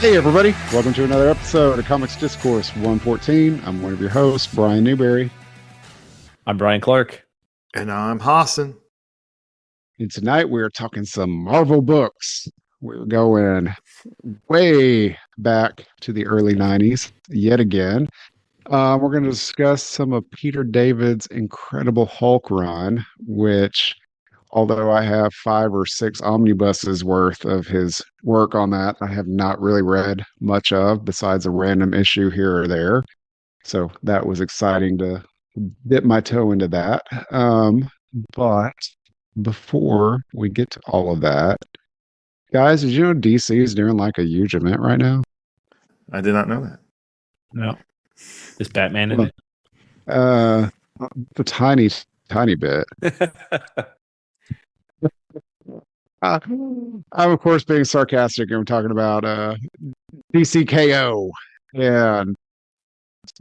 Hey everybody, welcome to another episode of Comics Discourse 114. I'm one of your hosts, Brian Newberry. I'm Brian Clark. And I'm Hassan. And tonight we're talking some Marvel books. We're going way back to the early 90s yet again. We're going to discuss some of Peter David's Incredible Hulk run, which, although I have 5 or 6 omnibuses worth of his work on that, I have not really read much of besides a random issue here or there. So that was exciting to dip my toe into that. But before we get to all of that, guys, did you know DC is doing like a huge event right now? I did not know that. No. Is Batman in it? The tiny bit. I'm of course being sarcastic, and we're talking about DCKO, and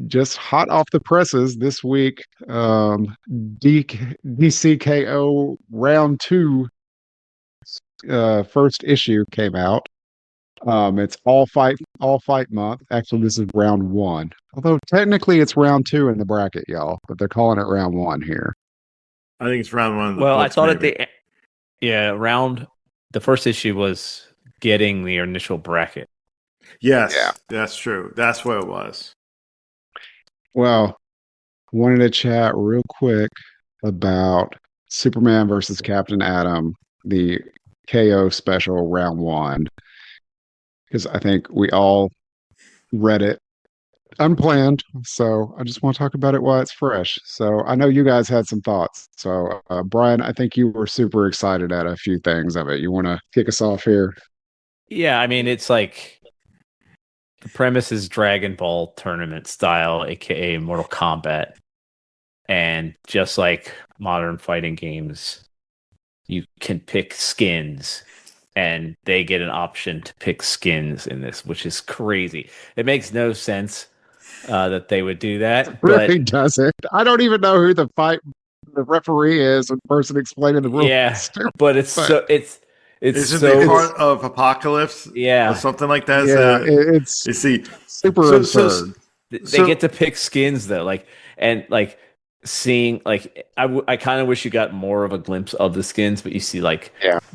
just hot off the presses this week, DCKO round 2 first issue came out. It's all fight month. Actually, this is round 1, although technically it's round 2 in the bracket, y'all, but they're calling it round 1 here. I think it's round 1. Well, I thought the first issue was getting the initial bracket. Yes, yeah. That's true. That's what it was. Well, wanted to chat real quick about Superman versus Captain Atom, the KO special round 1, because I think we all read it unplanned, so I just want to talk about it while it's fresh. So I know you guys had some thoughts. So Brian, I think you were super excited at a few things of it. You want to kick us off here? Yeah, I mean, it's like the premise is Dragon Ball tournament style, aka Mortal Kombat, and just like modern fighting games, you can pick skins, and they get an option to pick skins in this, which is crazy. It makes no sense that they would do that. It really doesn't. I don't even know who the referee is, the person explaining the rules. Yeah, but it's Isn't it part of Apocalypse? Yeah, or something like that. Yeah, it's you see super absurd. They get to pick skins though, seeing I kind of wish you got more of a glimpse of the skins, but you see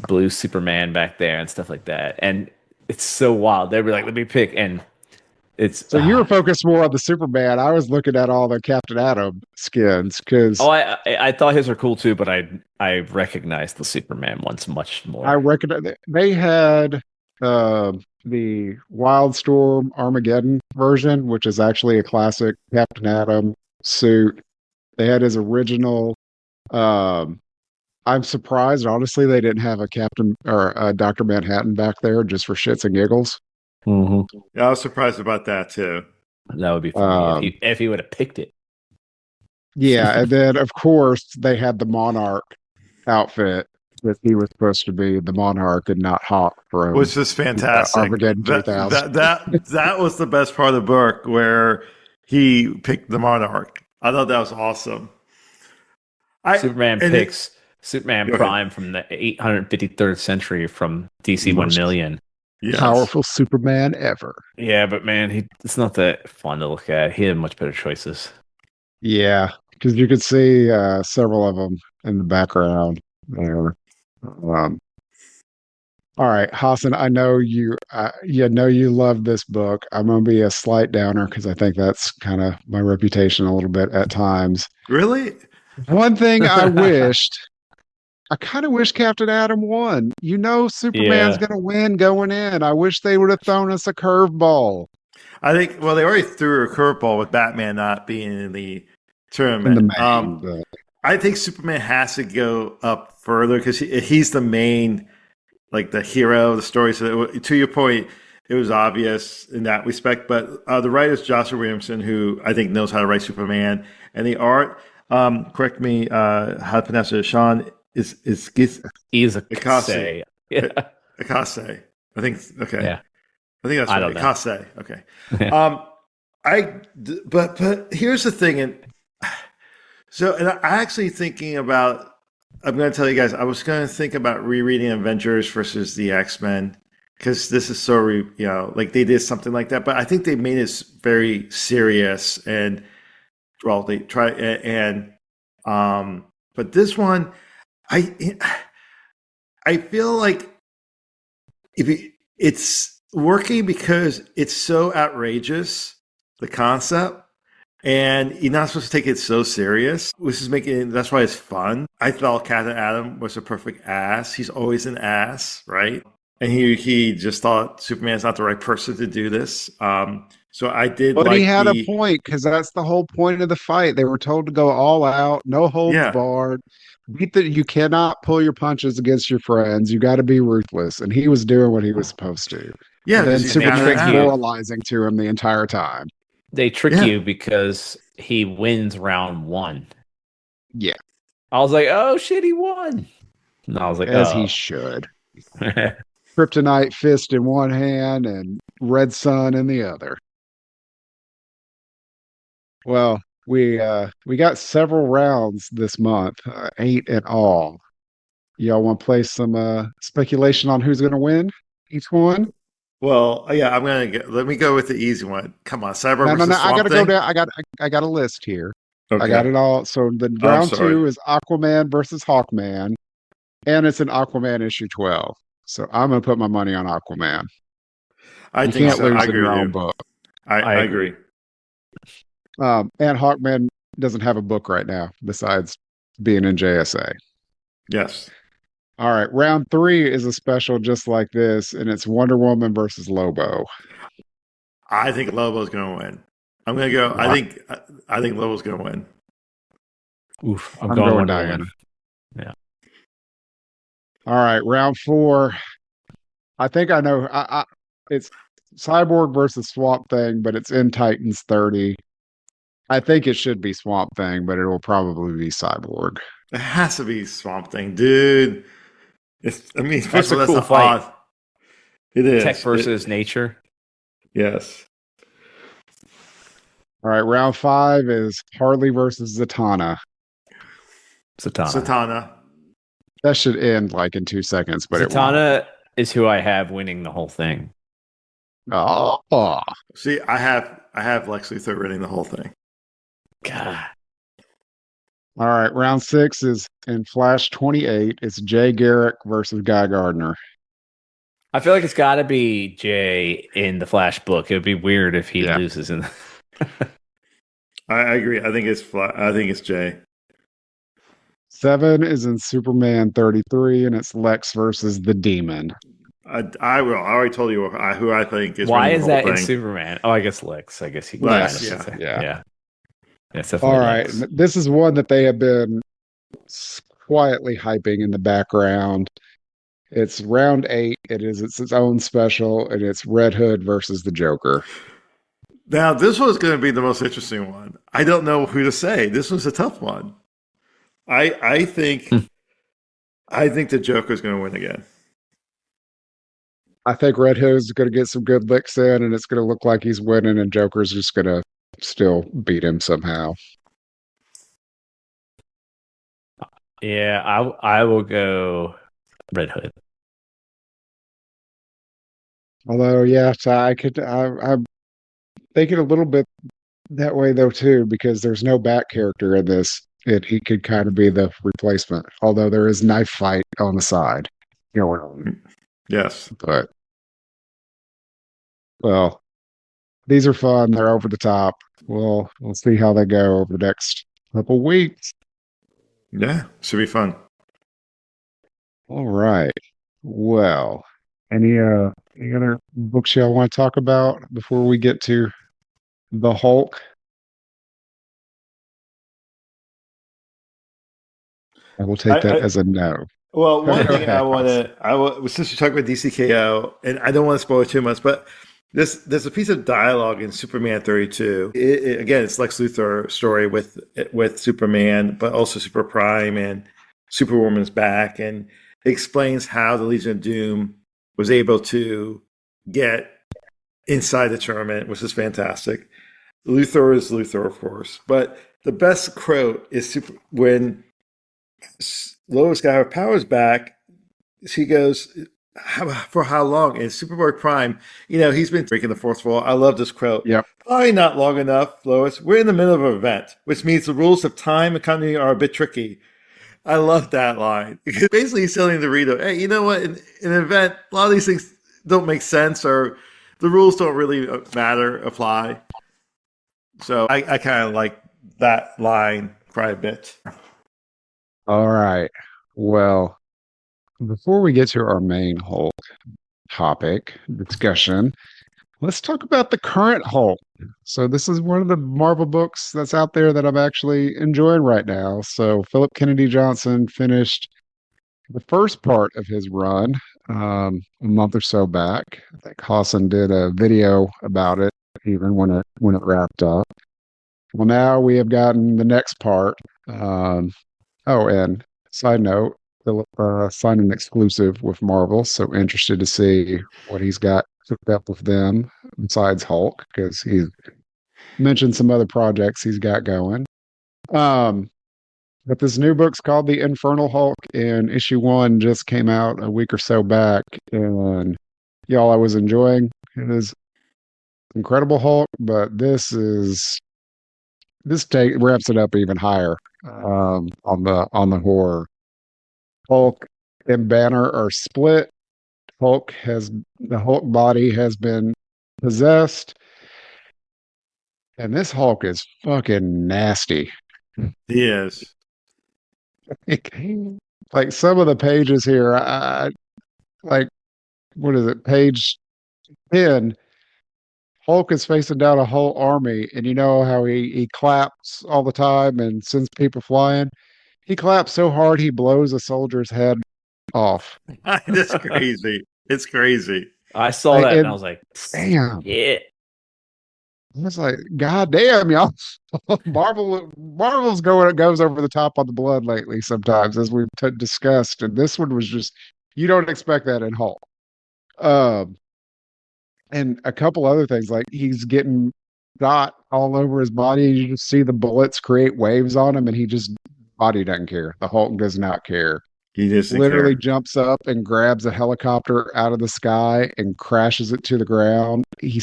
blue Superman back there and stuff like that, and it's so wild. They were like, "Let me pick," and it's so you were focused more on the Superman. I was looking at all the Captain Atom skins because I thought his were cool too, but I recognized the Superman ones much more. I recognize they had the Wildstorm Armageddon version, which is actually a classic Captain Atom suit. They had his original. I'm surprised, honestly, they didn't have a Captain or a Dr. Manhattan back there just for shits and giggles. Mm-hmm. Yeah, I was surprised about that too. That would be funny if he would have picked it. Yeah, and then of course they had the Monarch outfit that he was supposed to be the Monarch and not Hawk from, which is fantastic. Armageddon 2000. That was the best part of the book where he picked the Monarch. I thought that was awesome. Superman picks Superman Prime from the 853rd century from DC 1 million. Yes. Powerful Superman ever. Yeah, but man, it's not that fun to look at. He had much better choices. Yeah, because you could see several of them in the background there. All right, Hassan, I know you love this book. I'm gonna be a slight downer because I think that's kind of my reputation a little bit at times. Really? One thing I kind of wish Captain Atom won. Superman's going to win going in. I wish they would have thrown us a curveball. I think, they already threw a curveball with Batman not being in the tournament. I think Superman has to go up further because he's the main, the hero of the story. So to your point, it was obvious in that respect. But the writer is Joshua Williamson, who I think knows how to write Superman. And the art, correct me how to pronounce it, Sean, is Izaakse. Yeah. Izaakse. I think okay. Yeah. I think that's right. Izaakse. Okay. But here's the thing, and I actually thinking about. I'm going to tell you guys. I was going to think about rereading Avengers versus the X-Men because this is so like they did something like that, but I think they made it very serious and well they try and but this one I feel like it's working because it's so outrageous, the concept, and you're not supposed to take it so serious, which is that's why it's fun. I thought Captain Atom was a perfect ass. He's always an ass, right? And he just thought Superman's not the right person to do this. So I did but like he had a point, because that's the whole point of the fight. They were told to go all out, no holds barred. You cannot pull your punches against your friends. You got to be ruthless. And he was doing what he was supposed to. Yeah. And then Superman's moralizing to him the entire time. They trick you because he wins round 1. Yeah. I was like, oh shit, he won. And I was like, as he should. Kryptonite fist in one hand and red sun in the other. Well, we got several rounds this month, 8 in all. Y'all want to play some speculation on who's going to win each one? Well, yeah, let me go with the easy one. Come on, Cyborg No, I got to go down. I got a list here. Okay. I got it all. So the round 2 is Aquaman versus Hawkman, and it's an Aquaman issue 12. So I'm going to put my money on Aquaman. You can't lose in your own book. I agree. And Hawkman doesn't have a book right now besides being in JSA. Yes. All right. Round 3 is a special just like this, and it's Wonder Woman versus Lobo. I think Lobo's going to win. I'm going to go. I think Lobo's going to win. Oof. I'm going Wonder Diana. Woman. Yeah. All right. Round 4. I think I know. It's Cyborg versus Swamp Thing, but it's in Titans 30. I think it should be Swamp Thing, but it will probably be Cyborg. It has to be Swamp Thing, dude. That's a cool fight. Odd. It is. Tech versus nature. Yes. All right, round 5 is Harley versus Zatanna. Zatanna. That should end like in 2 seconds, but Zatanna is who I have winning the whole thing. Oh. See, I have Lex Luthor winning the whole thing. God. All right, round 6 is in Flash 28. It's Jay Garrick versus Guy Gardner. I feel like it's got to be Jay in the Flash book. It would be weird if he loses. I agree. I think it's Jay. 7 is in Superman 33, and it's Lex versus the Demon. I already told you who I think is. Why is that in Superman? Oh, I guess Lex. I guess he. Lex, yeah. It's definitely all right. Lex. This is one that they have been quietly hyping in the background. It's round 8. It's its own special, and it's Red Hood versus the Joker. Now, this was going to be the most interesting one. I don't know who to say. This was a tough one. I think the Joker is going to win again. I think Red Hood is going to get some good licks in, and it's going to look like he's winning, and Joker's just going to still beat him somehow. Yeah, I will go Red Hood. Although, I'm thinking a little bit that way though too, because there's no back character in this. He could kind of be the replacement. Although there is knife fight on the side. Yes, but well, these are fun. They're over the top. We'll see how they go over the next couple weeks. Yeah, should be fun. All right. Well, any other books y'all want to talk about before we get to the Hulk? I will take that as a no. Well, one thing since you talk about DCKO, and I don't want to spoil too much, but there's a piece of dialogue in Superman 32. Again, it's Lex Luthor story with Superman, but also Super Prime and Superwoman's back, and it explains how the Legion of Doom was able to get inside the tournament, which is fantastic. Luthor is Luthor, of course, but the best quote is when Lois got her powers back. She goes, for how long? And Superboy Prime, he's been breaking the fourth wall. I love this quote. Yep. Probably not long enough, Lois. We're in the middle of an event, which means the rules of time and continuity are a bit tricky. I love that line. Basically, he's telling the reader, hey, you know what? In an event, a lot of these things don't make sense, or the rules don't really apply. So I kind of like that line quite a bit. All right. Well, before we get to our main Hulk topic discussion, let's talk about the current Hulk. So this is one of the Marvel books that's out there that I'm actually enjoying right now. So Phillip Kennedy Johnson finished the first part of his run a month or so back. I think Hassan did a video about it even when it wrapped up. Well, now we have gotten the next part. And side note, Phillip signed an exclusive with Marvel, so interested to see what he's got hooked up with them besides Hulk, because he's mentioned some other projects he's got going. But this new book's called The Infernal Hulk, and issue 1 just came out a week or so back, and y'all, I was enjoying his Incredible Hulk, but this wraps it up even higher on the horror. Hulk and Banner are split. The Hulk body has been possessed, and this Hulk is fucking nasty. He is. Like some of the pages here, I like, what is it, page 10? Hulk is facing down a whole army, and you know how he claps all the time and sends people flying? He claps so hard he blows a soldier's head off. That's crazy. It's crazy. I saw that and I was like, damn. Yeah. I was like, God damn, y'all. Marvel's goes over the top on the blood lately sometimes, as we've discussed. And this one was just, you don't expect that in Hulk. And a couple other things, like he's getting shot all over his body, and you just see the bullets create waves on him, and body doesn't care. The Hulk does not care. He just literally jumps up and grabs a helicopter out of the sky and crashes it to the ground. He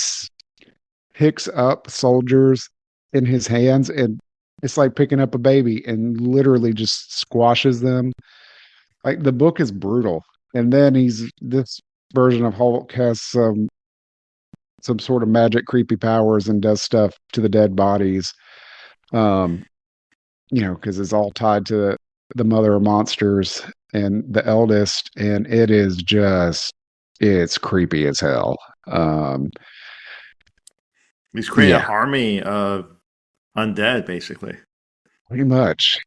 picks up soldiers in his hands, and it's like picking up a baby, and literally just squashes them. Like, the book is brutal. And then this version of Hulk has some sort of magic creepy powers and does stuff to the dead bodies. Because it's all tied to the mother of monsters and the eldest, and it's creepy as hell. He's creating an army of undead, basically. Pretty much.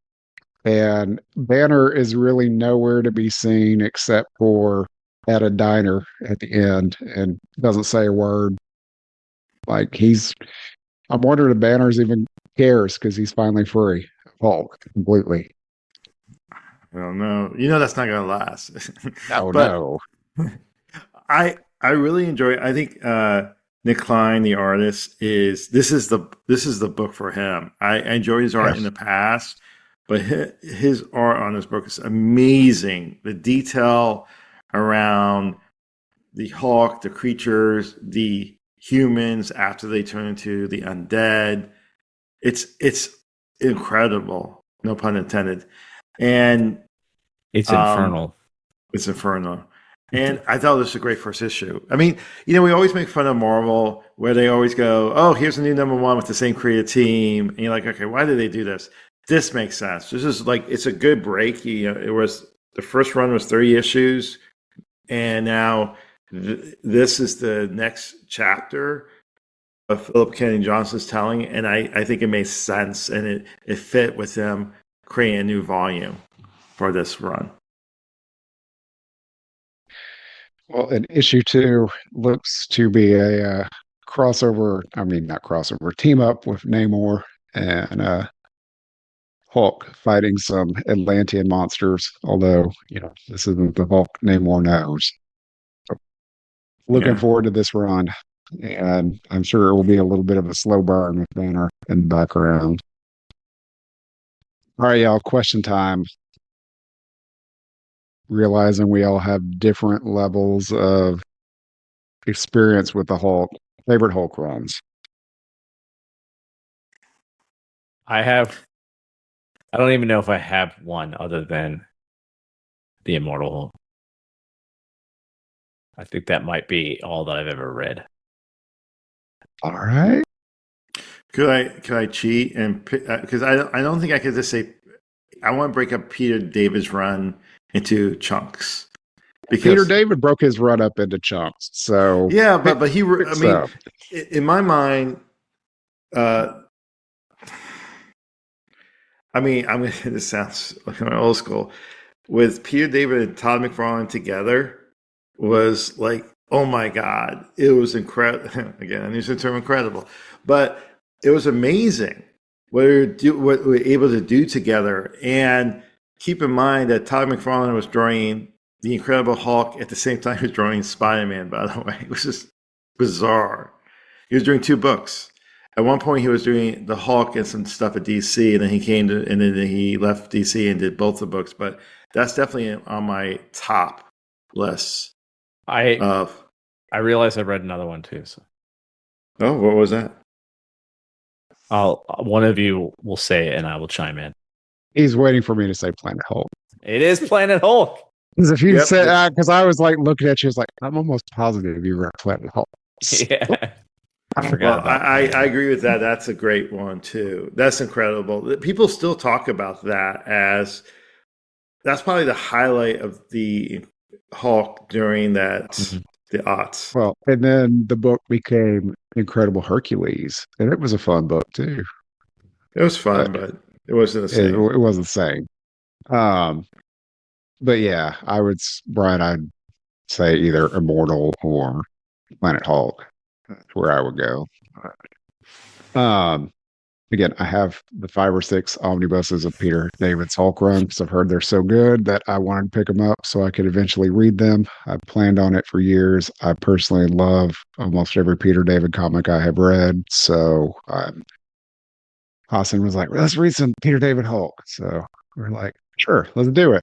And Banner is really nowhere to be seen except for at a diner at the end, and doesn't say a word. Like, I'm wondering if Banner's even cares, because he's finally free of Hulk completely. I don't know. That's not gonna last. No. I really enjoy it. I think Nick Klein, the artist, this is the book for him. I enjoyed his art in the past, but his art on this book is amazing. The detail around the Hulk, the creatures, the humans after they turn into the undead, it's incredible. No pun intended. And it's infernal. It's infernal. And I thought this was a great first issue. I mean, we always make fun of Marvel, where they always go, oh, here's a new #1 with the same creative team. And you're like, okay, why did they do this? This makes sense. This is like, it's a good break. It was, the first run was 30 issues. And now this is the next chapter of Phillip Kennedy Johnson's telling. And I think it makes sense. And it fit with them creating a new volume for this run. Well, and issue 2 looks to be a crossover. I mean, not crossover, team up with Namor and Hulk fighting some Atlantean monsters. Although, this isn't the Hulk Namor knows. So, looking forward to this run, and I'm sure it will be a little bit of a slow burn with Banner in the background. All right, y'all. Question time. realizing we all have different levels of experience with the Hulk. Favorite Hulk runs. I don't even know if I have one other than the Immortal Hulk. I think that might be all that I've ever read. All right. Could I cheat and because I don't think I could just say I want to break up Peter David's run into chunks. Because Peter David broke his run up into chunks. So yeah, but he I mean in my mind I mean, this sounds like an old school. With Peter David and Todd McFarlane together was like, oh my God, it was incredible. Again, I'm using the term incredible, but it was amazing what we were able to do together. And keep in mind that Todd McFarlane was drawing the Incredible Hulk at the same time he was drawing Spider-Man, by the way. It was just bizarre. He was doing 2 books. At one point, he was doing the Hulk and some stuff at DC, and then he left DC and did both the books. But that's definitely on my top list. I realized I read another one too. So. Oh, what was that? One of you will say it, and I will chime in. He's waiting for me to say Planet Hulk. It is Planet Hulk. Because if you said, because I was like looking at you, I was like, I'm almost positive you read Planet Hulk. Yeah. I forgot about I agree with that. That's a great one too. That's incredible. People still talk about that as that's probably the highlight of the Hulk during that the aughts. Well, and then the book became Incredible Hercules, and it was a fun book too. It was fun, but it wasn't the same. It wasn't the same. But yeah, I'd say either Immortal or Planet Hulk. That's where I would go. Again, I have the 5 or 6 omnibuses of Peter David's Hulk run because I've heard they're so good that I wanted to pick them up so I could eventually read them. I've planned on it for years. I personally love almost every Peter David comic I have read. So Hassan was like, let's read some Peter David Hulk. So we're like, sure, let's do it.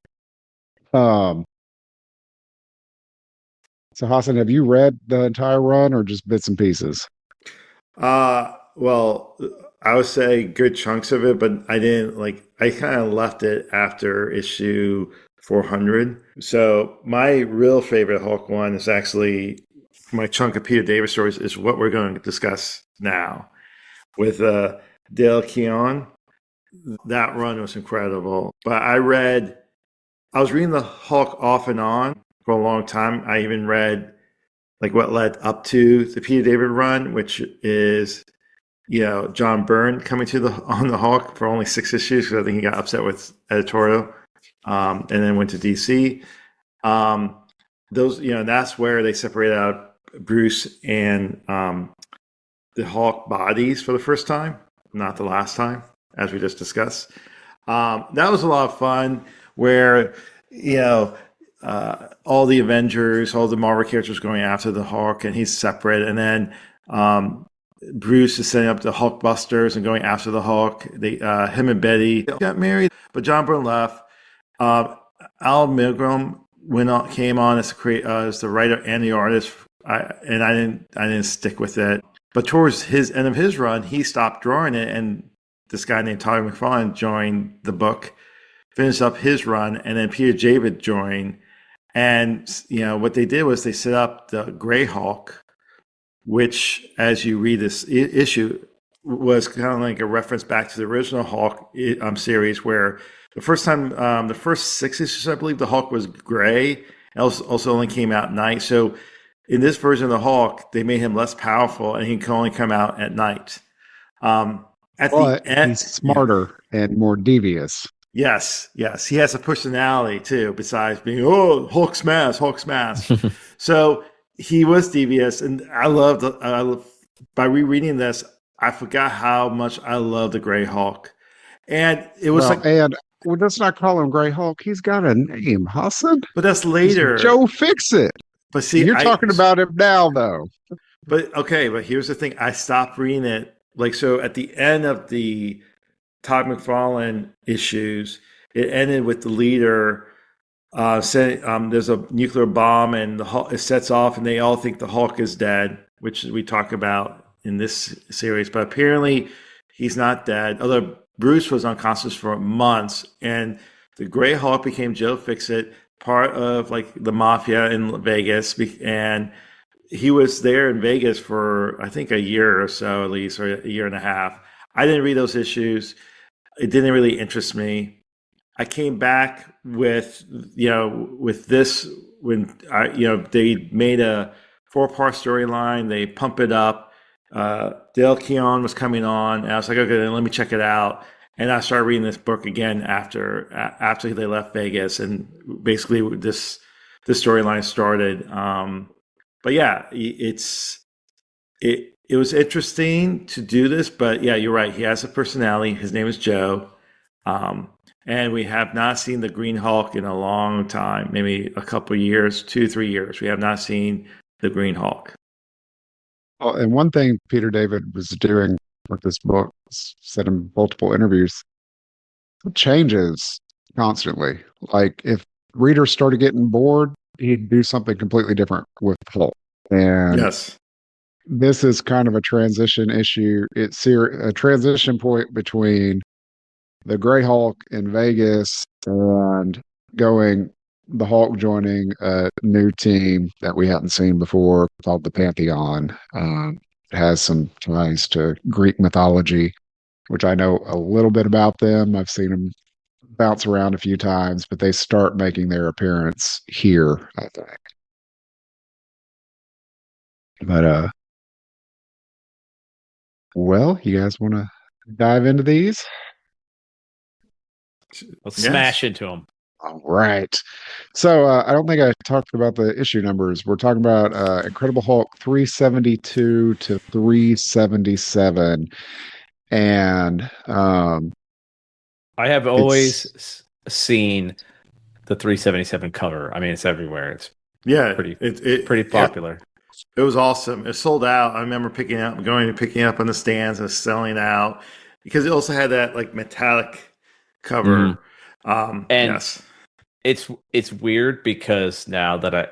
So Hassan, have you read the entire run or just bits and pieces? Well, I would say good chunks of it, but I didn't I kind of left it after issue 400. So my real favorite Hulk one is actually my chunk of Peter David stories is what we're going to discuss now with Dale Keown. That run was incredible. But I was reading the Hulk off and on for a long time. I even read what led up to the Peter David run, which is John Byrne coming on the Hulk for only 6 issues because I think he got upset with editorial, and then went to DC. That's where they separated out Bruce and the Hulk bodies for the first time, not the last time, as we just discussed. That was a lot of fun. Where all the Avengers, all the Marvel characters going after the Hulk, and he's separate. And then Bruce is setting up the Hulkbusters and going after the Hulk. Him and Betty got married, but John Byrne left. Al Milgrom came on as the writer and the artist, I didn't stick with it. But towards his end of his run, he stopped drawing it, and this guy named Todd McFarlane joined the book, finished up his run, and then Peter David joined. And, what they did was they set up the Gray Hulk, which, as you read this issue, was kind of like a reference back to the original Hulk series, where the first time, the first 6 issues, I believe, the Hulk was gray. It also only came out at night. So in this version of the Hulk, they made him less powerful, and he can only come out at night. The end, he's smarter and more devious. Yes. He has a personality too, besides being, Hulk smash. So he was devious, and I loved by rereading this, I forgot how much I love the Gray Hulk. And it was let's not call him Gray Hulk. He's got a name, Hassan. But that's later. Joe Fixit. But see, you're talking about him now, though. But here's the thing. I stopped reading it. So at the end of the Todd McFarlane issues, it ended with the leader there's a nuclear bomb and the Hulk, it sets off, and they all think the Hulk is dead, which we talk about in this series. But apparently, he's not dead. Although Bruce was unconscious for months, and the Gray Hulk became Joe Fixit, part of like the mafia in Vegas, and he was there in Vegas for I think a year or so at least, or a year and a half. I didn't read those issues. It didn't really interest me. I came back with with this when they made a 4-part storyline. They pump it up. Dale Keown was coming on, and I was like, okay, then let me check it out. And I started reading this book again after they left Vegas, and basically this storyline started. But yeah, it was interesting to do this, but yeah, you're right. He has a personality. His name is Joe. And we have not seen the Green Hulk in a long time, maybe a couple of years, 2-3 years. We have not seen the Green Hulk. Well, and one thing Peter David was doing with this book, said in multiple interviews, it changes constantly. Like if readers started getting bored, he'd do something completely different with Hulk. And yes, this is kind of a transition issue. It's a transition point between the Gray Hulk in Vegas and the Hulk joining a new team that we hadn't seen before called the Pantheon. It has some ties to Greek mythology, which I know a little bit about them. I've seen them bounce around a few times, but they start making their appearance here, I think. But well, you guys want to dive into these? Let's smash into them. All right. So I don't think I talked about the issue numbers. We're talking about Incredible Hulk 372 to 377. And I have always seen the 377 cover. I mean, it's everywhere. It's pretty popular. It was awesome. It sold out. I remember picking up on the stands and selling out because it also had that like metallic cover. And yes, it's weird because now that I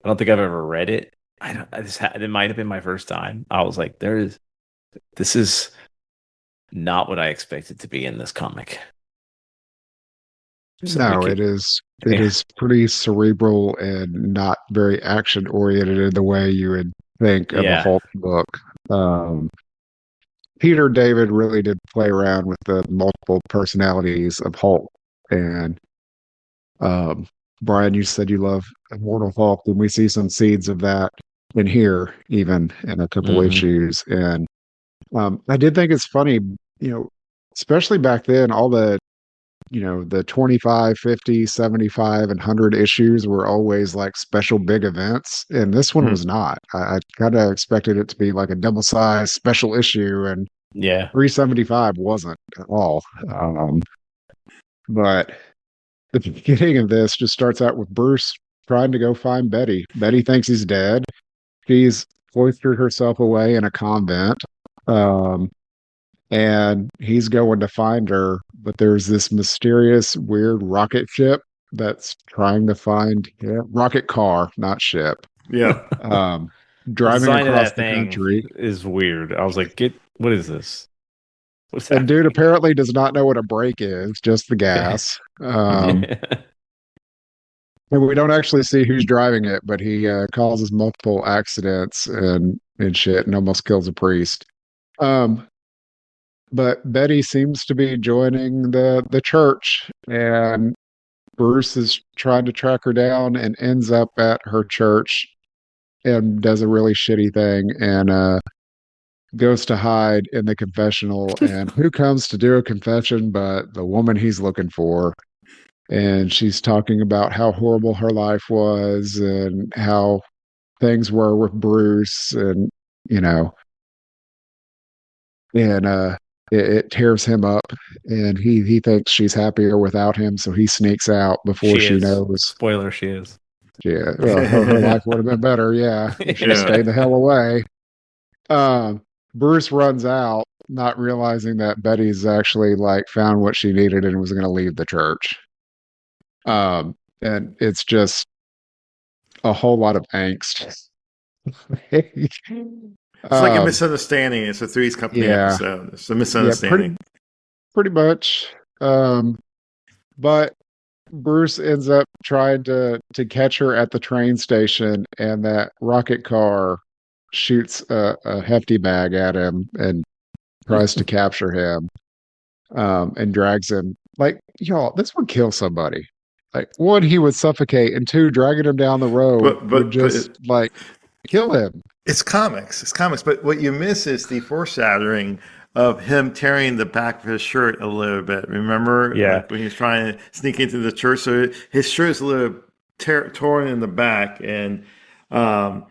don't think I've ever read it. It might have been my first time. I was like, this is not what I expected to be in this comic. So it is pretty cerebral and not very action oriented in the way you would think of a Hulk book. Peter David really did play around with the multiple personalities of Hulk. And Brian, you said you love Immortal Hulk, and we see some seeds of that in here, even in a couple issues. And I did think it's funny, especially back then, all the 25, 50, 75, and 100 issues were always like special big events. And this one was not. I kind of expected it to be like a double-sized special issue, and 375 wasn't at all. But the beginning of this just starts out with Bruce trying to go find Betty. Betty thinks he's dead. She's cloistered herself away in a convent. And he's going to find her, but there's this mysterious, weird rocket ship that's trying to find rocket car, not ship. Yeah. Driving across the country is weird. I was like, what is this? And dude apparently does not know what a brake is, just the gas. And we don't actually see who's driving it, but he causes multiple accidents and shit and almost kills a priest. But Betty seems to be joining the church, and Bruce is trying to track her down and ends up at her church and does a really shitty thing and goes to hide in the confessional. And who comes to do a confession but the woman he's looking for? And she's talking about how horrible her life was and how things were with Bruce, and it tears him up, and he thinks she's happier without him, so he sneaks out before she knows. Spoiler, she is. Yeah, well, her life would have been better. Yeah, if she stayed the hell away. Bruce runs out, not realizing that Betty's actually like found what she needed and was going to leave the church. and it's just a whole lot of angst. It's like a misunderstanding. It's a Three's Company episode. It's a misunderstanding. Pretty much. But Bruce ends up trying to catch her at the train station, and that rocket car shoots a hefty bag at him and tries to capture him, and drags him. Like, y'all, this would kill somebody. Like, one, he would suffocate, and two, dragging him down the road would just like kill him. It's comics. It's comics. But what you miss is the foreshadowing of him tearing the back of his shirt a little bit. Remember? Yeah. Like when he was trying to sneak into the church. So his shirt is a little torn in the back. And and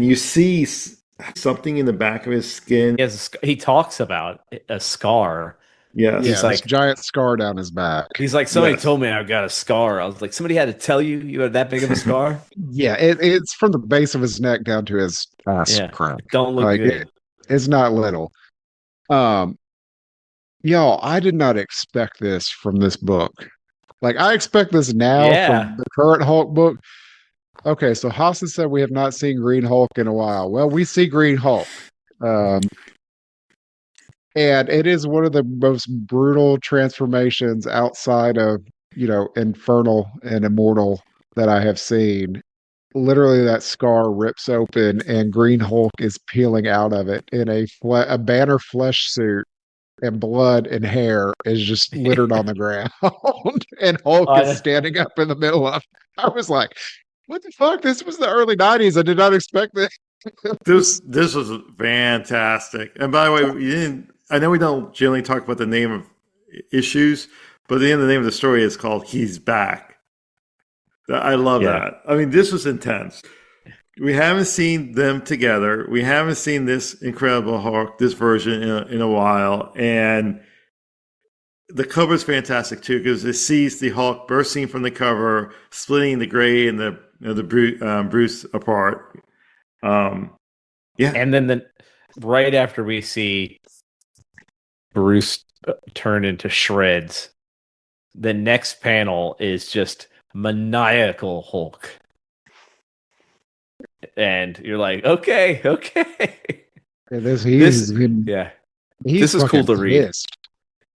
you see something in the back of his skin. He talks about a scar. Yeah. He's like, giant scar down his back. He's like, somebody told me I've got a scar. I was like, somebody had to tell you you had that big of a scar? Yeah, it's from the base of his neck down to his ass crack. Don't look good. It's not little. Y'all, I did not expect this from this book. Like, I expect this now from the current Hulk book. Okay, so Hassan said we have not seen Green Hulk in a while. Well, we see Green Hulk. And it is one of the most brutal transformations outside of, Infernal and Immortal that I have seen. Literally, that scar rips open and Green Hulk is peeling out of it in a Banner flesh suit, and blood and hair is just littered on the ground. And Hulk is standing up in the middle of it. I was like, what the fuck? This was the early 90s. I did not expect this. This was fantastic. And by the way, I know we don't generally talk about the name of issues, but the name of the story is called He's Back. I love that. I mean, this was intense. We haven't seen them together. We haven't seen this Incredible Hulk, this version, in a while. And the cover is fantastic, too, because it sees the Hulk bursting from the cover, splitting the gray and the Bruce apart. And then right after we see Bruce turn into shreds, the next panel is just maniacal Hulk. And you're like, okay. This is cool to read. Pissed.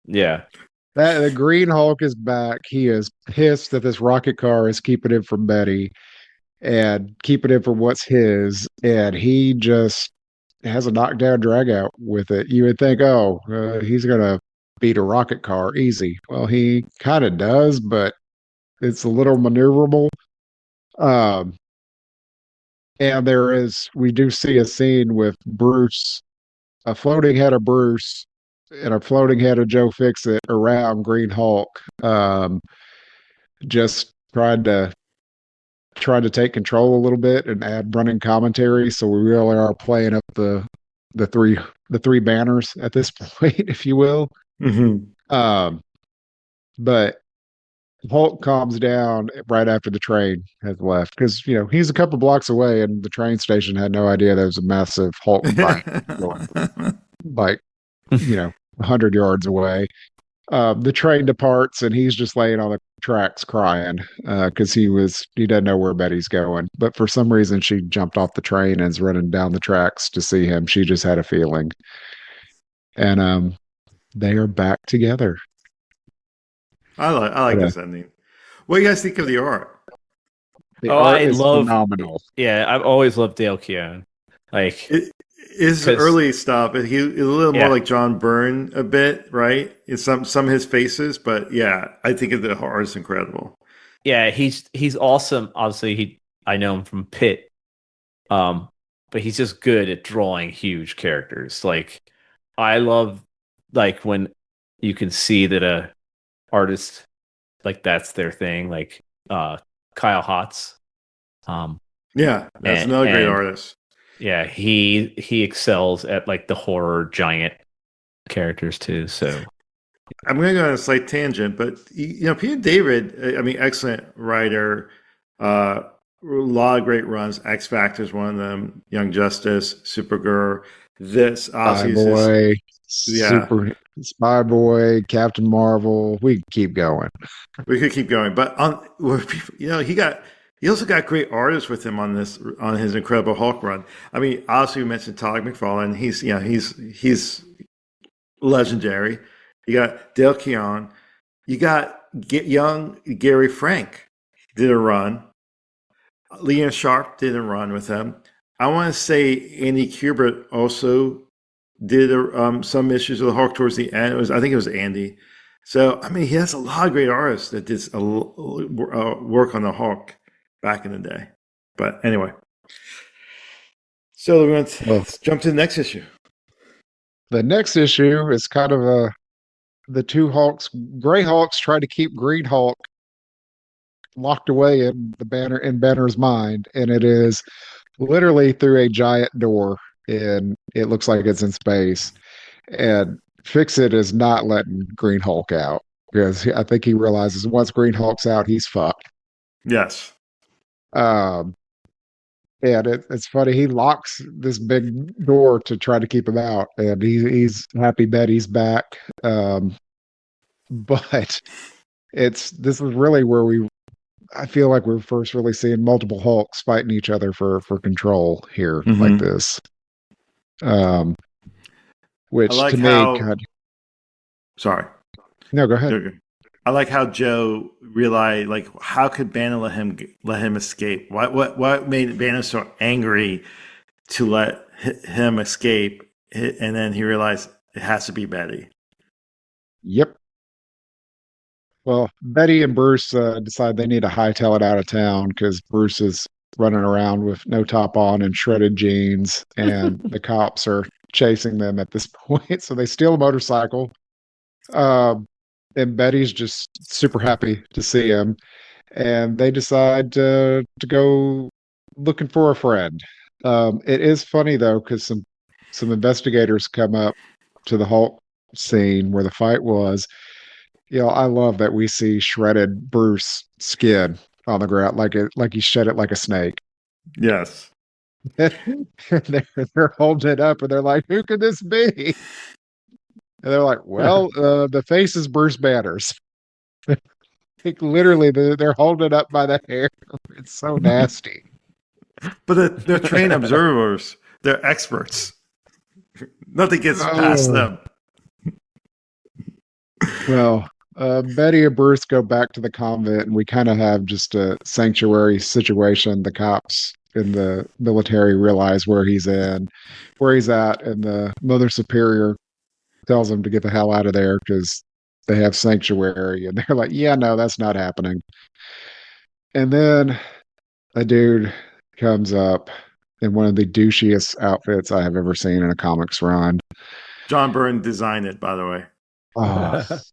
Yeah. The Green Hulk is back. He is pissed that this rocket car is keeping him from Betty and keeping him from what's his. And he just has a knockdown drag out with it. You would think, he's going to beat a rocket car easy. Well, he kind of does, but it's a little maneuverable. And we do see a scene with Bruce, a floating head of Bruce and a floating head of Joe Fixit around Green Hulk, just trying to take control a little bit and add running commentary. So we really are playing up the three banners at this point, if you will. Mm-hmm. But Hulk calms down right after the train has left because he's a couple blocks away and the train station had no idea there was a massive Hulk fight going, like 100 yards away. The train departs and he's just laying on the tracks crying because he doesn't know where Betty's going, but for some reason she jumped off the train and is running down the tracks to see him. She just had a feeling, and they are back together. I like this ending. What do you guys think of the art? The art is phenomenal. Yeah, I've always loved Dale Keown. Like his early stuff, he's a little more like John Byrne a bit, right? In some of his faces, but I think the art is incredible. Yeah, he's awesome. Obviously, I know him from Pitt, but he's just good at drawing huge characters. Like I love when you can see that a artist that's their thing. Like Kyle Hotz. That's another great artist. Yeah, he excels at the horror giant characters too. So I'm going to go on a slight tangent, but Peter David, excellent writer. A lot of great runs. X Factor is one of them. Young Justice, Supergirl. This Boy, Spy Boy, Captain Marvel. We can keep going. We could keep going, but he also got great artists with him on his Incredible Hulk run. I mean, obviously we mentioned Todd McFarlane. He's legendary. You got Dale Keown. You got young Gary Frank did a run. Leon Sharp did a run with him. I want to say Andy Kubert also did some issues of the Hulk towards the end. I think it was Andy. So, I mean, he has a lot of great artists that did work on the Hulk back in the day. But anyway. So, we're going to jump to the next issue. The next issue is kind of the two Hulks. Gray Hulks try to keep Green Hulk locked away in Banner's mind, and it is literally through a giant door, and it looks like it's in space. And Fix-It is not letting Green Hulk out because I think he realizes once Green Hulk's out, he's fucked. Yes. And it's funny. He locks this big door to try to keep him out, and he's happy Betty's back. But this is really where I feel like we're first really seeing multiple Hulks fighting each other for control here like this. Which like to me, God. Sorry. No, go ahead. I like how Joe realized, like, how could Banner let him escape? What made Banner so angry to let him escape? And then he realized it has to be Betty. Yep. Well, Betty and Bruce decide they need to hightail it out of town because Bruce is running around with no top on and shredded jeans, and the cops are chasing them at this point. So they steal a motorcycle. And Betty's just super happy to see him. And they decide to go looking for a friend. It is funny, though, because some investigators come up to the Hulk scene where the fight was. I love that we see shredded Bruce skin on the ground, like he shed it like a snake. Yes. they're holding it up and they're like, who could this be? And they're like, well, the face is Bruce Banner's. Literally, they're holding it up by the hair. It's so nasty. But they're trained observers. They're experts. Nothing gets past them. Well, Betty and Bruce go back to the convent, and we kind of have just a sanctuary situation. The cops in the military realize where he's at, and the Mother Superior tells them to get the hell out of there because they have sanctuary, and they're like, yeah, no, that's not happening. And then a dude comes up in one of the douchiest outfits I have ever seen in a comics run. John Byrne designed it, by the way.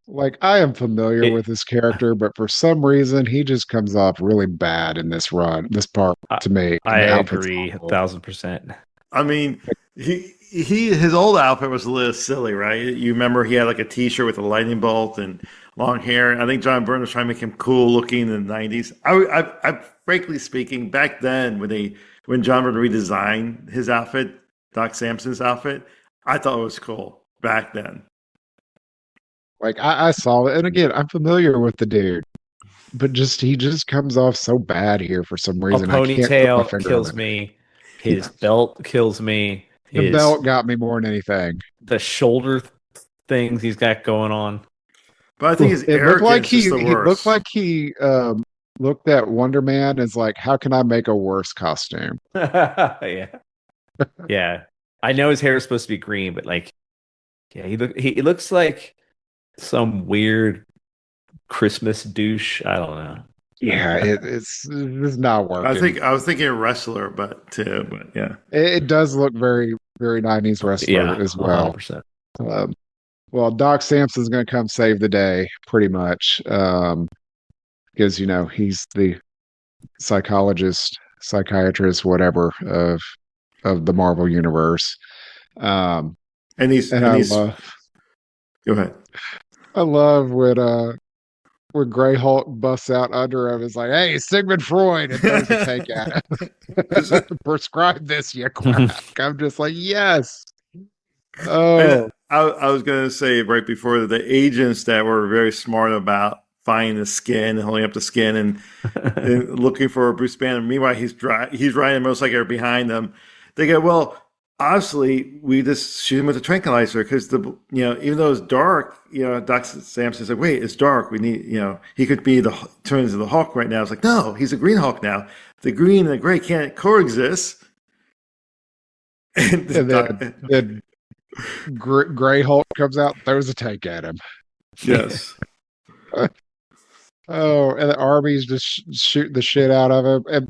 Like, I am familiar with this character, but for some reason he just comes off really bad in this part to me. I agree 1,000%. I mean, his old outfit was a little silly, right? You remember he had like a t-shirt with a lightning bolt and long hair. I think John Byrne was trying to make him cool looking in the 90s. I frankly speaking, back then when John Byrne redesigned his outfit, Doc Samson's outfit, I thought it was cool back then. Like, I saw it, and again, I'm familiar with the dude, but he just comes off so bad here for some reason. A ponytail kills me. His belt kills me. The belt got me more than anything. The shoulder things he's got going on. But I think his arrogance is the worst. It looked like he looked at Wonder Man as like, how can I make a worse costume? Yeah. Yeah. I know his hair is supposed to be green, but like, yeah, he looks like some weird Christmas douche. I don't know. Yeah, it's not working. I was thinking wrestler, but yeah, it does look very, very 90s wrestler as well. 100%. Well, Doc Samson's going to come save the day, pretty much, because he's the psychiatrist, whatever of the Marvel universe. Go ahead. I love when Grey Hulk busts out under him. It's like, hey, Sigmund Freud, and throws a tank at him. Prescribe this, you quack. I'm just like, yes. Oh, I was going to say right before that the agents that were very smart about finding the skin and holding up the skin and looking for Bruce Banner. Meanwhile, he's riding a motorcycle behind them. They go, well, obviously we just shoot him with a tranquilizer because even though it's dark, Doc Samson's like, wait, it's dark. We need, he could be turn into the Hulk right now. It's like, no, he's a Green Hulk now. The green and the gray can't coexist. And the Gray Hulk comes out, throws a tank at him. Yes. Oh, and the army's just shooting the shit out of him. And,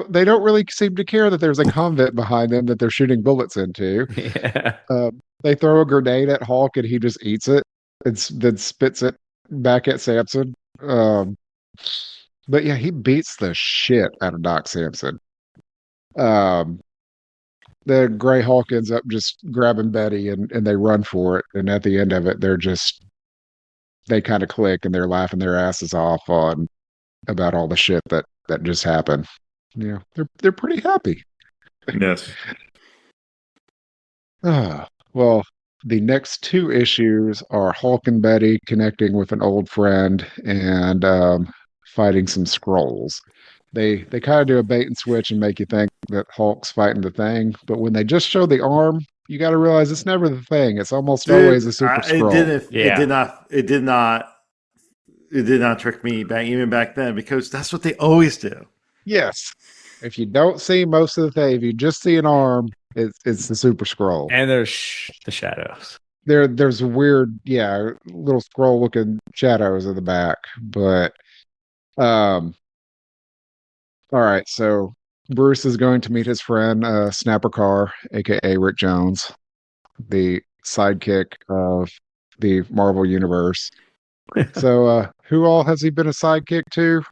they don't really seem to care that there's a convent behind them that they're shooting bullets into. Yeah. They throw a grenade at Hulk and he just eats it and then spits it back at Samson. But yeah, he beats the shit out of Doc Samson. The Gray Hulk ends up just grabbing Betty and they run for it. And at the end of it, they kind of click and they're laughing their asses off about all the shit that just happened. Yeah, they're pretty happy. Yes. Well, the next two issues are Hulk and Betty connecting with an old friend and fighting some Skrulls. They kind of do a bait and switch and make you think that Hulk's fighting the Thing, but when they just show the arm, you got to realize it's never the Thing. It's almost always a Super-Skrull. It did not trick me even back then because that's what they always do. Yes. If you don't see most of the Thing, if you just see an arm, it's the Super-Skrull. And there's the shadows. There's weird, little scroll looking shadows in the back, but all right, so Bruce is going to meet his friend, Snapper Carr, aka Rick Jones, the sidekick of the Marvel Universe. So, who all has he been a sidekick to?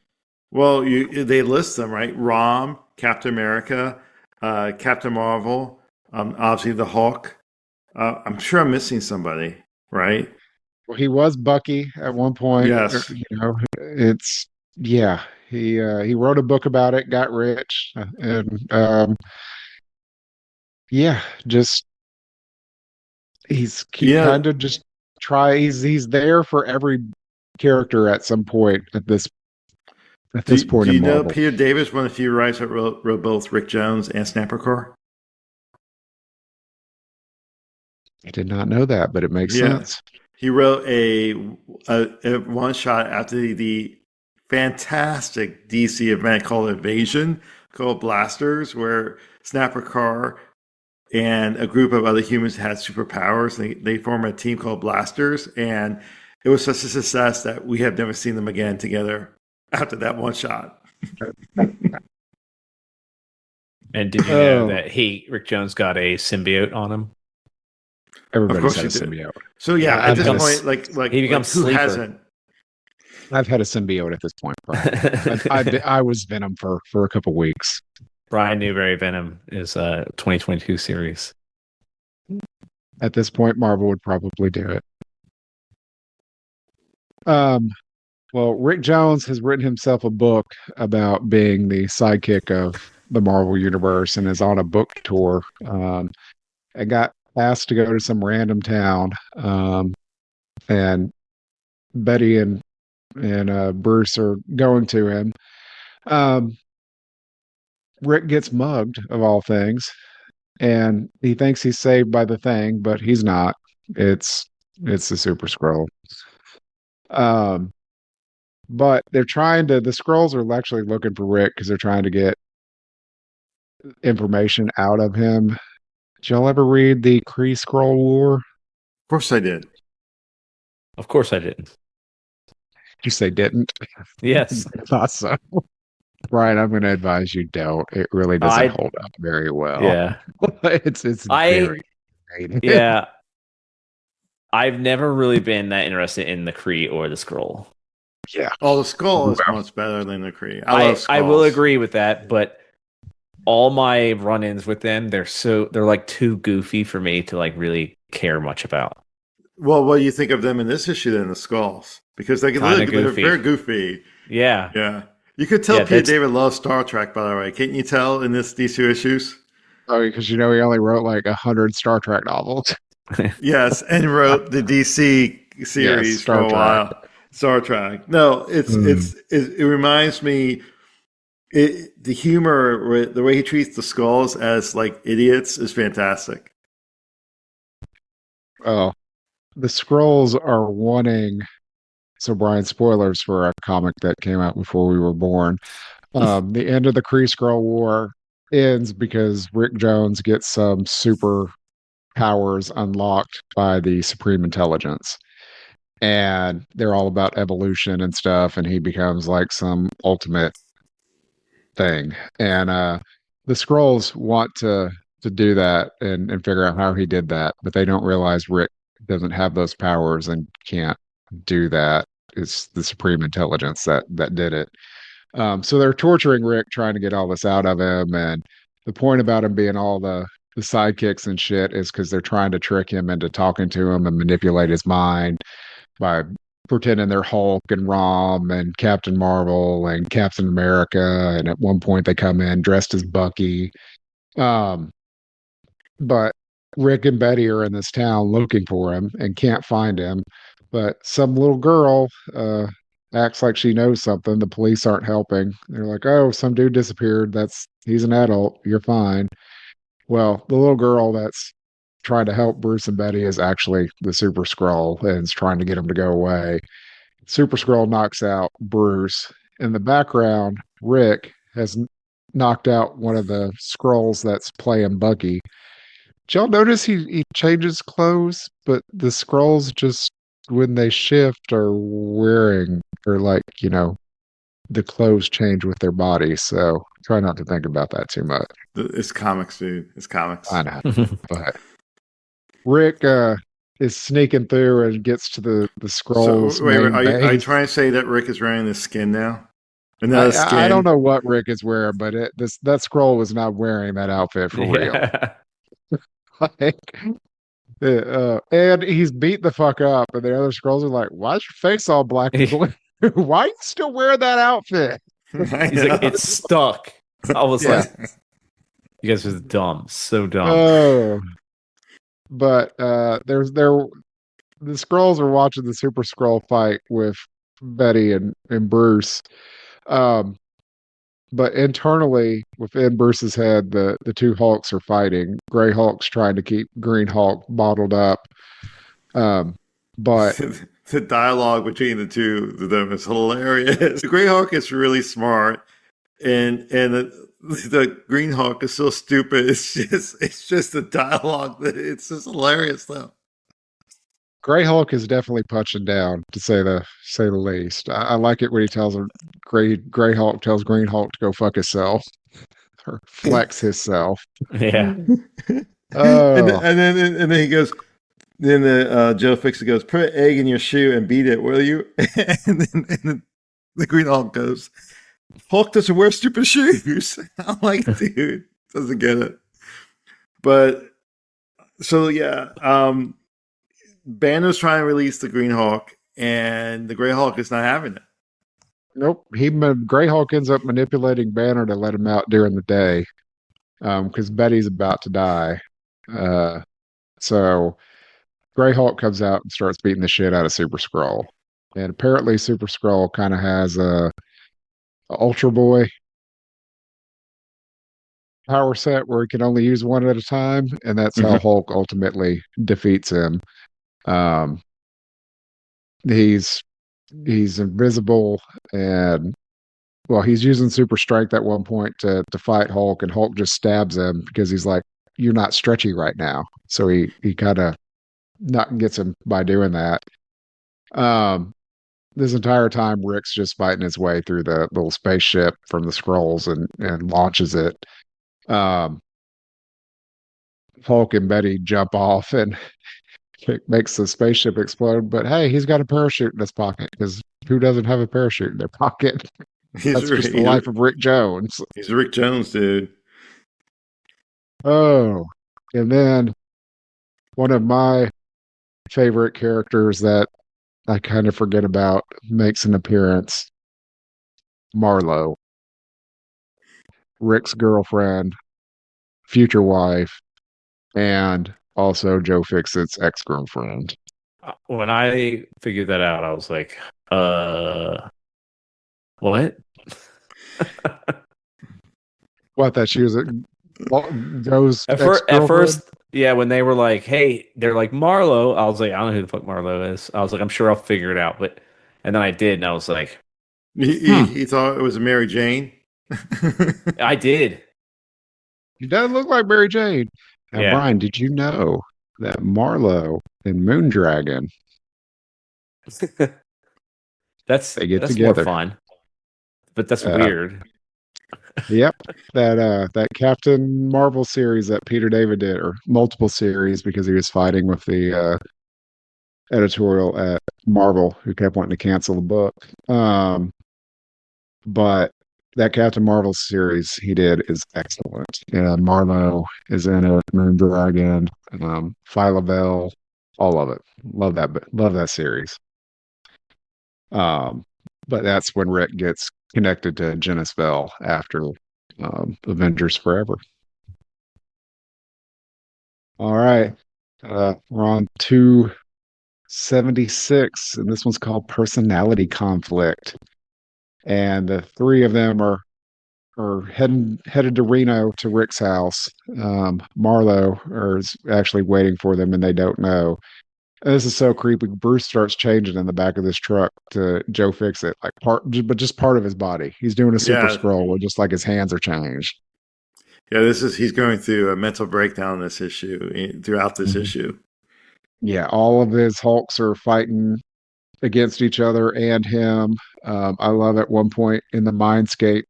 Well, they list them, right? Rom, Captain America, Captain Marvel, obviously the Hulk. I'm sure I'm missing somebody, right? Well, he was Bucky at one point. Yes. He wrote a book about it, got rich, and he's kind of just he's there for every character at some point at this point. Do you in know Marvel. Peter Davis, one of the few writers that wrote both Rick Jones and Snapper Carr? I did not know that, but it makes sense. He wrote a one shot after the fantastic DC event called Invasion, called Blasters, where Snapper Carr and a group of other humans had superpowers. They formed a team called Blasters, and it was such a success that we have never seen them again together after that one shot. And did you know that Rick Jones got a symbiote on him? Everybody's had a symbiote. So at this point, like he becomes who Sleeper. hasn't? I've had a symbiote at this point. I was Venom for a couple weeks. Brian Newberry Venom is a 2022 series. At this point, Marvel would probably do it. Well, Rick Jones has written himself a book about being the sidekick of the Marvel Universe and is on a book tour. I got asked to go to some random town, and Betty and Bruce are going to him. Rick gets mugged, of all things, and he thinks he's saved by the Thing, but he's not. It's the Super-Skrull. But the Skrulls are actually looking for Rick because they're trying to get information out of him. Did y'all ever read the Kree-Skrull War? Of course I did. Of course I didn't. Did you say didn't? Yes. I thought so. Brian, I'm going to advise you don't. It really doesn't hold up very well. Yeah. it's very yeah. I've never really been that interested in the Kree or the Skrull. Yeah. Oh, the Skrull is much better than the Kree. I will agree with that, but all my run-ins with them, they're like too goofy for me to like really care much about. Well, what do you think of them in this issue then, the Skrulls? Because they're very goofy. Yeah. Yeah. You could tell Peter David loves Star Trek, by the way. Can't you tell in these two issues? Oh, because he only wrote like 100 Star Trek novels. Yes, and wrote the DC series for a while. Star Trek. No, it reminds me. The humor, the way he treats the Skrulls as like idiots, is fantastic. Oh, the Skrulls are wanting. So, Brian, spoilers for a comic that came out before we were born. The end of the Kree-Skrull War ends because Rick Jones gets some super powers unlocked by the Supreme Intelligence. And they're all about evolution and stuff, and he becomes like some ultimate thing. And the Skrulls want to do that and figure out how he did that, but they don't realize Rick doesn't have those powers and can't do that. It's the Supreme Intelligence that did it. So they're torturing Rick, trying to get all this out of him. And the point about him being all the sidekicks and shit is because they're trying to trick him into talking to him and manipulate his mind by pretending they're Hulk and Rom and Captain Marvel and Captain America. And at one point they come in dressed as Bucky. Um, but Rick and Betty are in this town looking for him and can't find him. But some little girl acts like she knows something. The police aren't helping. They're like, "Oh, some dude disappeared. He's an adult. You're fine." Well, the little girl that's trying to help Bruce and Betty is actually the Super-Skrull and is trying to get him to go away. Super-Skrull knocks out Bruce. In the background, Rick has knocked out one of the Skrulls that's playing Bucky. Did y'all notice he changes clothes, but the Skrulls just when they shift are wearing or like, the clothes change with their bodies. So try not to think about that too much. It's comics, dude. It's comics. I know. But Rick is sneaking through and gets to the Skrulls. So, wait, are you trying to say that Rick is wearing the skin now? I don't know what Rick is wearing, but that Skrull was not wearing that outfit for real. And he's beat the fuck up, and the other Skrulls are like, "Why's your face all black and blue? Why are you still wearing that outfit?" He's like, "It's stuck." I was like, "You guys are dumb, so dumb." Oh, but the Skrulls are watching the Super-Skrull fight with Betty and Bruce. But internally, within Bruce's head, the two Hulks are fighting. Gray Hulk's trying to keep Green Hulk bottled up. But the dialogue between the two of them is hilarious. The Gray Hulk is really smart, and the Green Hulk is so stupid. It's just the dialogue that it's just hilarious though. Gray Hulk is definitely punching down, to say the least. I like it when he tells him Gray Hulk tells Green Hulk to go fuck himself or flex himself. Yeah. Oh. and then he goes. Then Joe Fixer goes, "Put an egg in your shoe and beat it, will you?" and then the Green Hulk goes, "Hulk doesn't wear stupid shoes." I'm like, dude, doesn't get it. But so yeah. Banner's trying to release the Green Hulk, and the Gray Hulk is not having it. Nope. Gray Hulk ends up manipulating Banner to let him out during the day, because Betty's about to die. So Gray Hulk comes out and starts beating the shit out of Super-Skrull, and apparently Super-Skrull kind of has a Ultra Boy power set where he can only use one at a time, and that's how Hulk ultimately defeats him. He's invisible, and he's using super strength at one point to fight Hulk, and Hulk just stabs him because he's like, "You're not stretchy right now." So he kind of gets him by doing that. This entire time Rick's just fighting his way through the little spaceship from the Skrulls and launches it. Hulk and Betty jump off and it makes the spaceship explode, but hey, he's got a parachute in his pocket because who doesn't have a parachute in their pocket? That's just the life of Rick Jones. He's Rick Jones, dude. Oh, and then one of my favorite characters that I kind of forget about makes an appearance. Marlo, Rick's girlfriend, future wife, and also Joe Fixit's ex-girlfriend. When I figured that out, I was like, what? What, that she was Joe's At ex-girlfriend? first, yeah, when they were like, hey, they're like Marlo, I was like, I don't know who the fuck Marlo is. I was like, I'm sure I'll figure it out. And then I did, and I was like, he thought it was Mary Jane. I did. He does look like Mary Jane. Now, Yeah. Brian, did you know that Marlo and Moondragon, they get that's more together? fun. But that's weird. Yep. That Captain Marvel series that Peter David did, or multiple series, because he was fighting with the editorial at Marvel who kept wanting to cancel the book. But that Captain Marvel series he did is excellent. And Marlo is in it, Moondragon, Phyla-Vell, all of it. Love that series. But that's when Rick gets connected to Genis-Vell after Avengers Forever. All right. We're on 276, and this one's called Personality Conflict. And the three of them are headed to Reno to Rick's house. Marlo is actually waiting for them, and they don't know. And this is so creepy. Bruce starts changing in the back of this truck to Joe Fixit, but just part of his body. He's doing a Super-Skrull where just like his hands are changed. Yeah, he's going through a mental breakdown this issue throughout this issue. Yeah, all of his Hulks are fighting against each other and him. I love at one point in the Mindscape,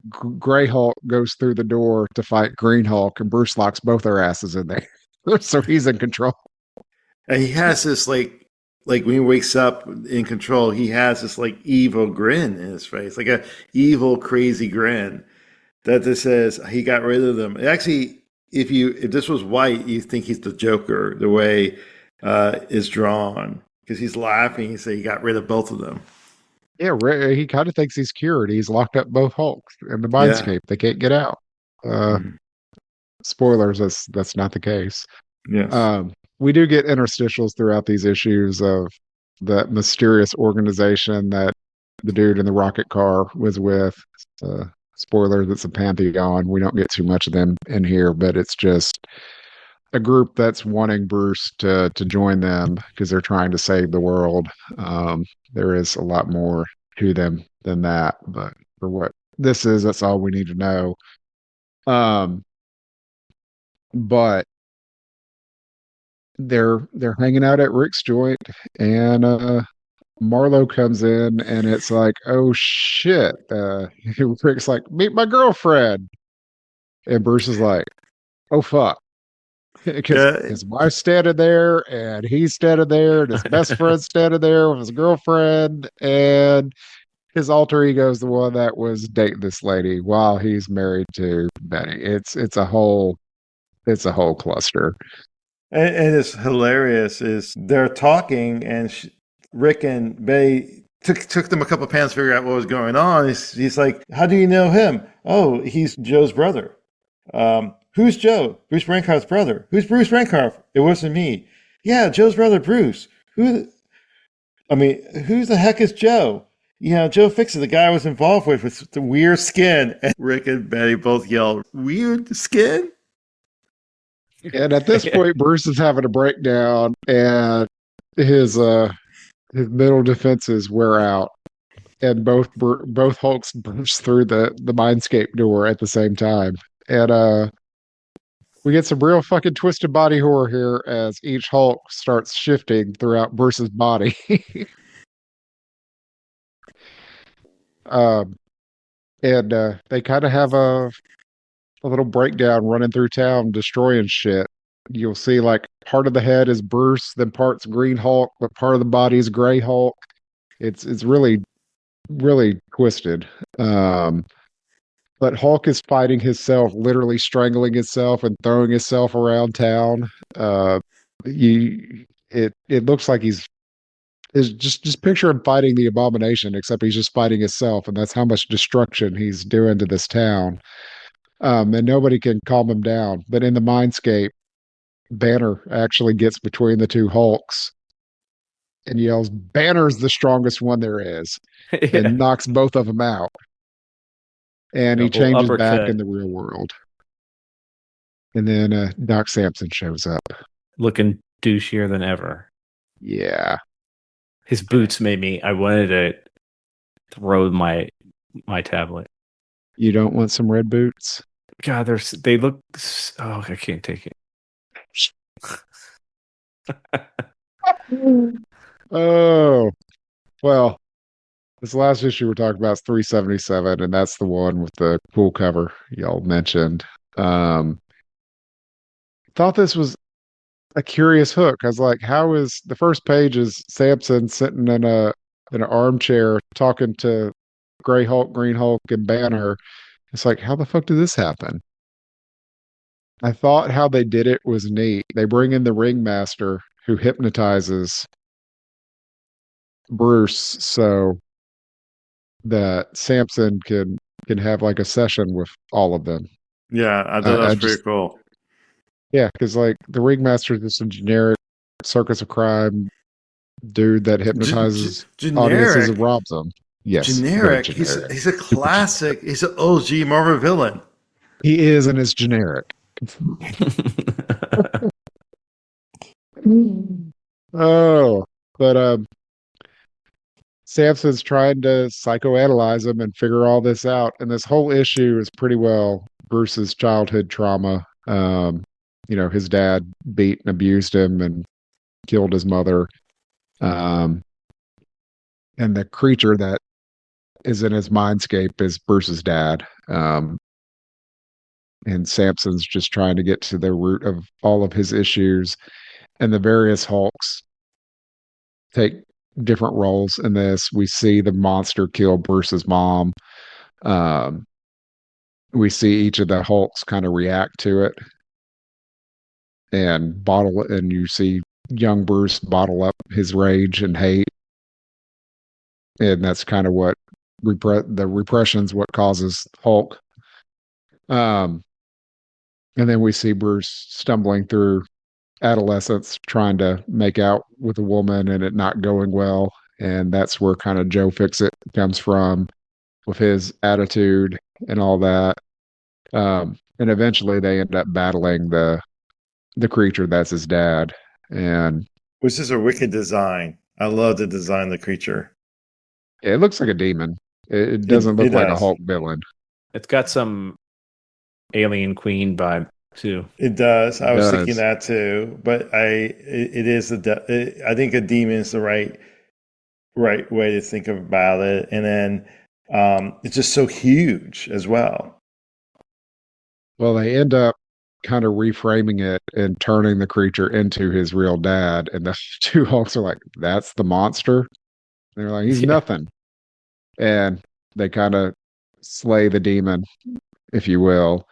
Gray Hulk goes through the door to fight Green Hulk, and Bruce locks both their asses in there, so he's in control. And he has this like when he wakes up in control, he has this like evil grin in his face, like a evil, crazy grin that just says he got rid of them. Actually, if this was white, you think he's the Joker the way is drawn, because he's laughing. He say he got rid of both of them. Yeah, he kind of thinks he's cured. He's locked up both Hulks in the Mindscape. Yeah. They can't get out. Spoilers, that's not the case. Yes. We do get interstitials throughout these issues of that mysterious organization that the dude in the rocket car was with. Spoilers, it's a Pantheon. We don't get too much of them in here, but it's just a group that's wanting Bruce to join them because they're trying to save the world. There is a lot more to them than that, but for what this is, that's all we need to know. But they're hanging out at Rick's joint, and Marlo comes in, and it's like, oh shit. Rick's like, meet my girlfriend, and Bruce is like, oh fuck. Because his wife's standing there, and he's standing there, and his best friend's standing there with his girlfriend, and his alter ego is the one that was dating this lady while he's married to Betty. It's a whole cluster. And it's hilarious. Is they're talking, and Rick and Betty took them a couple of pounds to figure out what was going on. He's like, "How do you know him? Oh, he's Joe's brother." Who's Joe? Bruce Rancourt's brother. Who's Bruce Rancourt? It wasn't me. Yeah, Joe's brother, Bruce. Who's the heck is Joe? Joe Fixit, the guy I was involved with the weird skin. And Rick and Betty both yelled, weird skin? And at this point, Bruce is having a breakdown, and his mental defenses wear out. And both Hulks burst through the Mindscape door at the same time. And we get some real fucking twisted body horror here as each Hulk starts shifting throughout Bruce's body. And they kind of have a little breakdown running through town, destroying shit. You'll see like part of the head is Bruce, then part's Green Hulk, but part of the body is Gray Hulk. It's really, really twisted. But Hulk is fighting himself, literally strangling himself and throwing himself around town. It looks like he's just picture him fighting the Abomination, except he's just fighting himself, and that's how much destruction he's doing to this town. And nobody can calm him down. But in the Mindscape, Banner actually gets between the two Hulks and yells, "Banner's the strongest one there is," and knocks both of them out. And he changes back in the real world. And then Doc Samson shows up. Looking douchier than ever. Yeah. His boots made me, I wanted to throw my tablet. You don't want some red boots? God, they look, oh, I can't take it. Oh, well, this last issue we're talking about is 377, and that's the one with the cool cover y'all mentioned. Thought this was a curious hook. I was like, how is the first page is Samson sitting in an armchair talking to Gray Hulk, Green Hulk, and Banner. It's like, how the fuck did this happen? I thought how they did it was neat. They bring in the ringmaster who hypnotizes Bruce so that Samson can have like a session with all of them. Yeah, I thought that was pretty cool. Yeah, because like the ringmaster is just a generic circus of crime dude that hypnotizes audiences and robs them. Yes, generic. He's a classic. He's an OG Marvel villain. He is, and it's generic. Oh, but Samson's trying to psychoanalyze him and figure all this out, and this whole issue is pretty well Bruce's childhood trauma. His dad beat and abused him and killed his mother. And the creature that is in his mindscape is Bruce's dad. And Samson's just trying to get to the root of all of his issues. And the various Hulks take different roles in this. We see the monster kill Bruce's mom. We see each of the Hulks kind of react to it and bottle it, and you see young Bruce bottle up his rage and hate. And that's kind of what the repression's what causes Hulk. And then we see Bruce stumbling through adolescence, trying to make out with a woman and it not going well. And that's where kind of Joe Fixit comes from with his attitude and all that. And eventually they end up battling the creature that's his dad. And which is a wicked design. I love the design of the creature. It looks like a demon. It doesn't look like a Hulk villain. It's got some Alien Queen vibe too. It does. I was thinking that too, but I think a demon is the right way to think about it, and then it's just so huge as well. Well, they end up kind of reframing it and turning the creature into his real dad, and the two Hulks are like, "That's the monster." And they're like, "He's nothing," and they kind of slay the demon, if you will.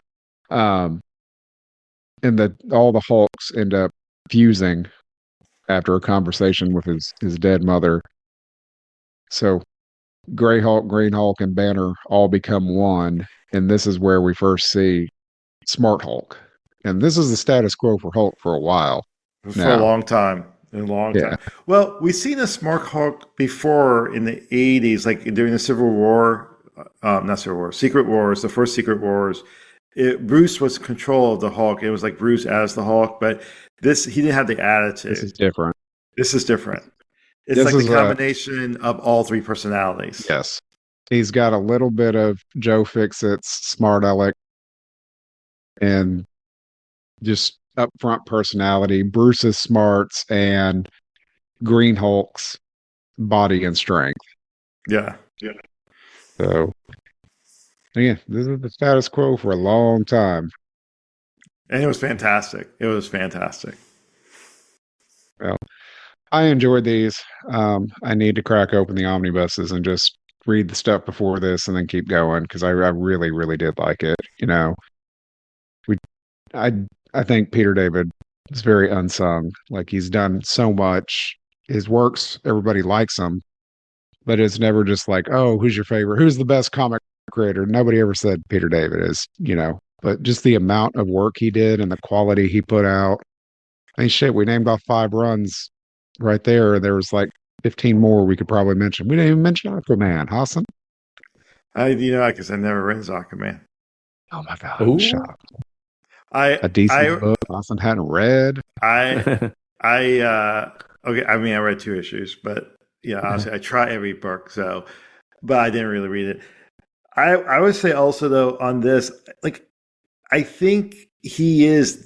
And all the Hulks end up fusing after a conversation with his dead mother. So Gray Hulk, Green Hulk, and Banner all become one, and this is where we first see Smart Hulk. And this is the status quo for Hulk for a while. For a long time. Time. Well, we've seen a Smart Hulk before in the 80s, like during the Civil War, not Civil War, Secret Wars, the first Secret Wars. Bruce was in control of the Hulk. It was like Bruce as the Hulk, but he didn't have the attitude. This is different. It's like the combination of all three personalities. Yes. He's got a little bit of Joe Fixit's smart aleck and just upfront personality, Bruce's smarts, and Green Hulk's body and strength. Yeah. So, yeah, this is the status quo for a long time. And it was fantastic. Well, I enjoyed these. I need to crack open the omnibuses and just read the stuff before this and then keep going because I really, really did like it. I think Peter David is very unsung. Like, he's done so much. His works, everybody likes them, but it's never just like, oh, who's your favorite? Who's the best comic creator? Nobody ever said Peter David is, but just the amount of work he did and the quality he put out Hey, shit, we named off 5 runs right there. There was like 15 more we could probably mention. We didn't even mention Aquaman, Hassan. Because I never read Izaakse, man. Oh my God, I'm shocked. A I decent book Hassan hadn't read. I okay. I mean, I read 2 issues, but yeah, honestly, I try every book. So, but I didn't really read it. I would say also though on this, like, I think he is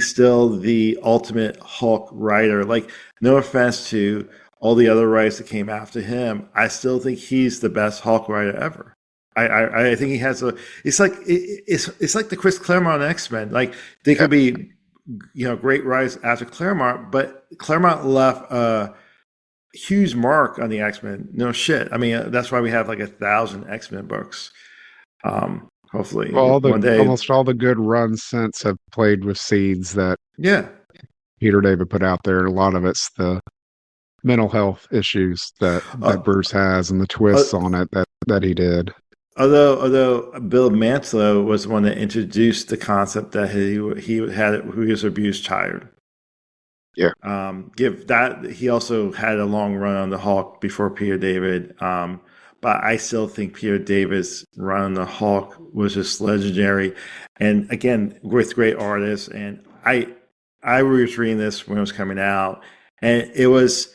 still the ultimate Hulk writer. Like, no offense to all the other writers that came after him, I still think he's the best Hulk writer ever. I think he has it's like the Chris Claremont X-Men. Like, they could be, great writers after Claremont, but Claremont left a huge mark on the X-Men. No shit. I mean, that's why we have like 1,000 X-Men books. Hopefully one day. Almost all the good runs since have played with seeds that Peter David put out there. A lot of it's the mental health issues that Bruce has and the twists on it that he did. Although Bill Mantlo was the one that introduced the concept that he was an abused child. Yeah. He also had a long run on the Hulk before Peter David. But I still think Peter David's run on the Hulk was just legendary, and again with great artists. And I was reading this when it was coming out, and it was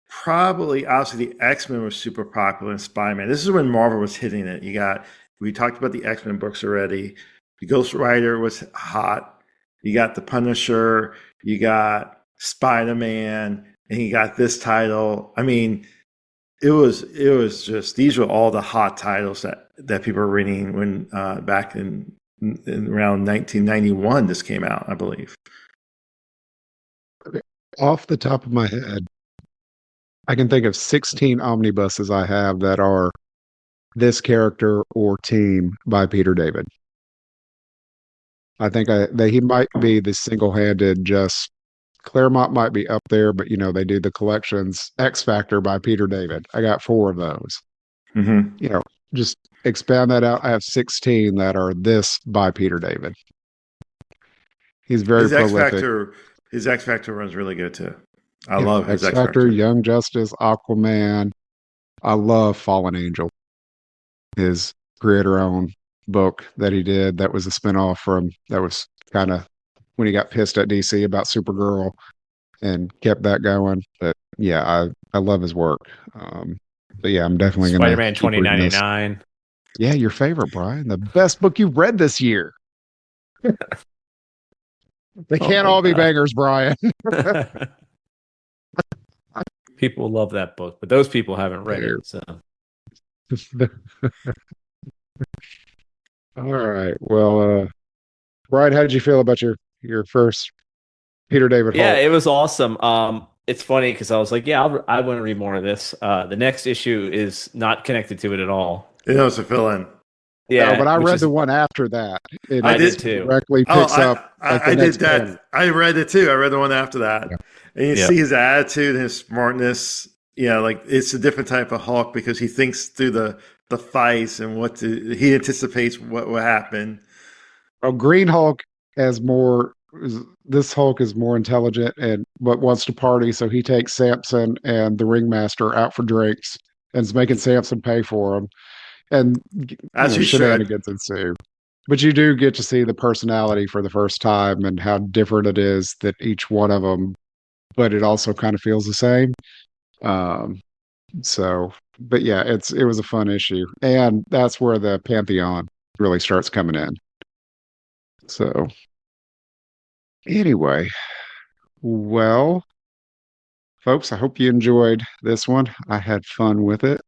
probably, obviously, the X-Men was super popular and Spider-Man. This is when Marvel was hitting it. We talked about the X-Men books already. The Ghost Rider was hot. You got the Punisher. You got Spider-Man, and you got this title. I mean, it was just, these were all the hot titles that people were reading when back in around 1991 this came out, I believe. Off the top of my head, I can think of 16 omnibuses I have that are this character or team by Peter David. I think that he might be the single-handed, just Claremont might be up there, but they do the collections. X Factor by Peter David. I got 4 of those. Mm-hmm. Just expand that out. I have 16 that are this by Peter David. He's very prolific. His X Factor runs really good too. I love his X Factor, Young Justice, Aquaman. I love Fallen Angel. His creator-owned book that he did that was a spinoff that was kind of when he got pissed at DC about Super-Skrull and kept that going. But yeah, I love his work. But yeah, I'm definitely going to Spider-Man 2099. Yeah, your favorite, Brian. The best book you've read this year. They can't all be bangers, Brian. People love that book, but those people haven't read it. So, all right. Well, Brian, how did you feel about your first Peter David Hulk? Yeah, it was awesome. It's funny because I was like, I want to read more of this. The next issue is not connected to it at all. It's a fill-in. Yeah, no, but I read the one after that. I did too. Directly picks up. I did that. Pen. I read it too. I read the one after that, and you see his attitude, his smartness. Like it's a different type of Hulk because he thinks through the fights and he anticipates what will happen. Oh, Green Hulk has more. This Hulk is more intelligent but wants to party, so he takes Samson and the Ringmaster out for drinks and is making Samson pay for them. And shenanigans ensue. But you do get to see the personality for the first time and how different it is that each one of them, but it also kind of feels the same. But yeah, it was a fun issue. And that's where the Pantheon really starts coming in. So anyway, well, folks, I hope you enjoyed this one. I had fun with it.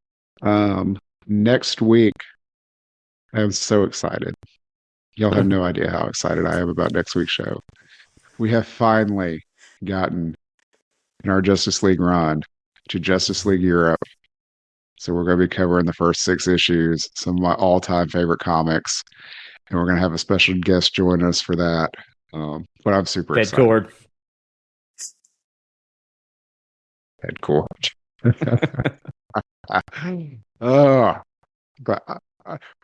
Next week, I'm so excited. Y'all have no idea how excited I am about next week's show. We have finally gotten in our Justice League run to Justice League Europe. So we're going to be covering the first 6 issues, some of my all-time favorite comics. And we're going to have a special guest join us for that. But I'm super excited. Head Cord. But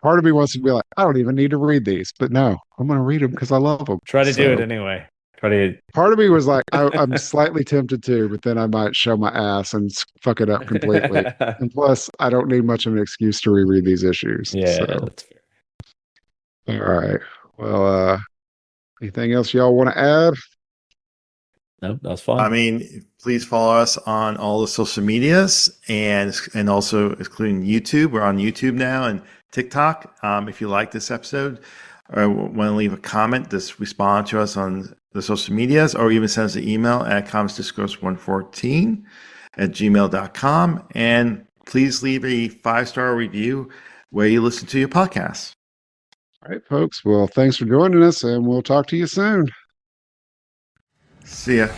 part of me wants to be like, I don't even need to read these, but no, I'm going to read them because I love them. Try to do it anyway. Part of me was like, I'm slightly tempted to, but then I might show my ass and fuck it up completely. And plus, I don't need much of an excuse to reread these issues. Yeah, so. that's fair. All right. Well, anything else y'all want to add? Nope, that was fun. I mean, please follow us on all the social medias and also including YouTube. We're on YouTube now and TikTok. If you like this episode or want to leave a comment, just respond to us on the social medias or even send us an email at comicsdiscourse114@gmail.com. And please leave a 5-star review where you listen to your podcast. All right, folks. Well, thanks for joining us, and we'll talk to you soon. See ya.